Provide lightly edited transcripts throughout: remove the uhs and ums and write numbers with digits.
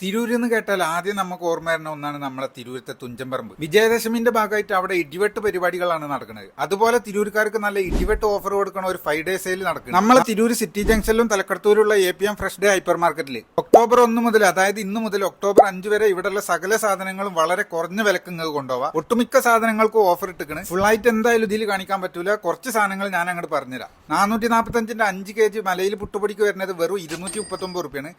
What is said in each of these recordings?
തിരൂര് എന്ന് കേട്ടാൽ ആദ്യം നമുക്ക് ഓർമ്മ വരുന്ന ഒന്നാണ് നമ്മളെ തിരൂരത്തെ തുഞ്ചൻപറമ്പ്. വിജയദശമിന്റെ ഭാഗമായിട്ട് അവിടെ ഇടിവെട്ട് പരിപാടികളാണ് നടക്കുന്നത്. അതുപോലെ തിരൂർക്കാർക്ക് നല്ല ഇടിവെട്ട് ഓഫർ കൊടുക്കണ ഒരു 5 ഡേ സെയിൽ നടക്കുന്നത് നമ്മളെ തിരൂര് സിറ്റി ജംഗ്ഷനിലും തലക്കടത്തൂരുള്ള APM ഫ്രഷ് ഡേ ഹൈപ്പർ മാർക്കറ്റിൽ ഒക്ടോബർ 1 മുതൽ, അതായത് ഇന്ന് മുതൽ ഒക്ടോബർ 5 വരെ ഇവിടെയുള്ള സകല സാധനങ്ങളും വളരെ കുറഞ്ഞ വിലക്ക് നിങ്ങൾക്ക് കൊണ്ടുപോവാം. ഒട്ടുമിക്ക സാധനങ്ങൾക്കും ഓഫർ ഇട്ടിക്കണ്. ഫുൾ ആയിട്ട് എന്തായാലും ഇതിൽ കാണിക്കാൻ പറ്റൂല. കുറച്ച് സാധനങ്ങൾ ഞാൻ അങ്ങോട്ട് പറഞ്ഞുതരാം. 445ന്റെ 5 kg മലയിൽ പുട്ടുപൊടിക്ക് വരുന്നത് വെറും 239 റുപ്യാണ്.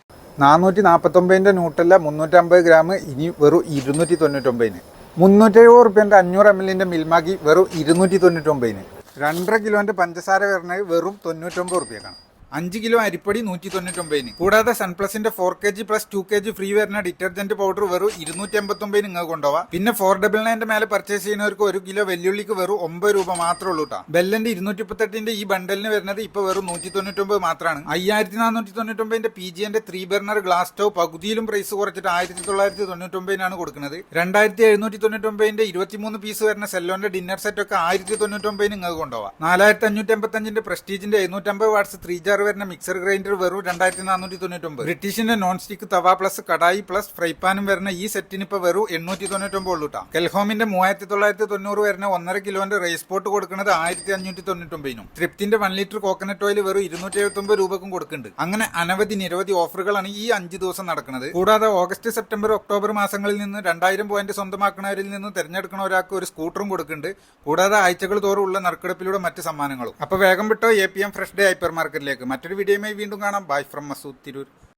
449ന്റെ നൂട്ടല്ല 350 ഗ്രാം ഇനി വെറും 299. 370 റുപ്യന്റെ 500 ml മിൽമാഗി വെറും 299. 2.5 കിലോന്റെ പഞ്ചസാര വരുന്നത് വെറും 99 റുപ്യക്കാണ്. 5 കിലോ അരിപ്പൊടി 199. കൂടാതെ സൺപ്ലസിന്റെ 4 kg പ്ലസ് 2 kg ഫ്രീ വരുന്ന ഡിറ്റർജന്റ് പൗഡർ വെറും 289 നിങ്ങൾക്ക് കൊണ്ടുപോവാം. പിന്നെ 499 മേലെ പർച്ചേസ് ചെയ്യുന്നവർക്ക് 1 കിലോ വെല്ലുള്ളിക്ക് വെറും 9 രൂപ മാത്രമേ ഉള്ളൂ കേട്ടോ. ബെല്ലന്റെ 238ന്റെ ഈ ബണ്ടലിന് വരുന്നത് ഇപ്പൊ വെറും 199 മാത്രമാണ്. 5499ന്റെ PGന്റെ 3 ബർണർ ഗ്ലാസ് സ്റ്റൗ പകുതിയിലും പ്രൈസ് കുറച്ചിട്ട് 1999 കൊടുക്കുന്നത്. 2799ന്റെ 23 പീസ് വരുന്ന സെല്ലോന്റെ ഡിന്നർ സെറ്റ് ഒക്കെ 1099 നിങ്ങൾക്ക് കൊണ്ടുപോവാം. 4555ന്റെ പ്രസ്റ്റീജിന്റെ 750 വാട്ട്സ് 3 ജാർ വരുന്ന മിക്സർ ഗ്രൈൻഡർ വെറും 2499. ബ്രിട്ടീഷിന്റെ നോൺ സ്റ്റിക്ക് തവ പ്ലസ് കടായി പ്ലസ് ഫ്രൈ പാനും വരുന്ന ഈ സെറ്റിന് ഇപ്പൊ വെറും 899 ഉള്ളൂ. കെൽഹോമിന്റെ 3990 വരുന്ന 1.5 കിലോന്റെ റൈസ് പോട്ട് കൊടുക്കുന്നത് 1599. തൃപ്തിന്റെ 1 ലിറ്റർ കോക്കനട്ട് ഓയിൽ വെറും 279 രൂപക്കും കൊടുക്കുന്നുണ്ട്. അങ്ങനെ നിരവധി ഓഫറുകളാണ് ഈ 5 ദിവസം നടക്കുന്നത്. കൂടാതെ ഓഗസ്റ്റ്, സെപ്റ്റംബർ, ഒക്ടോബർ മാസങ്ങളിൽ നിന്ന് 2000 പോയിന്റ് സ്വന്തമാക്കുന്നവരിൽ നിന്ന് തിരഞ്ഞെടുക്കുന്ന ഒരാൾക്ക് ഒരു സ്കൂട്ടറും കൊടുക്കുന്നുണ്ട്. കൂടാതെ ആഴ്ചകൾ തോറും ഉള്ള നറുക്കെടുപ്പിലൂടെ മറ്റ് സമ്മാനങ്ങളും. അപ്പൊ വേഗം വിട്ടോ APM ഫ്രഷ് ഡേ ഹൈപ്പർ മാർക്കറ്റിലേക്ക്. മറ്റൊരു വീഡിയോയുമായി വീണ്ടും കാണാം. Bye from Masood, Tirur.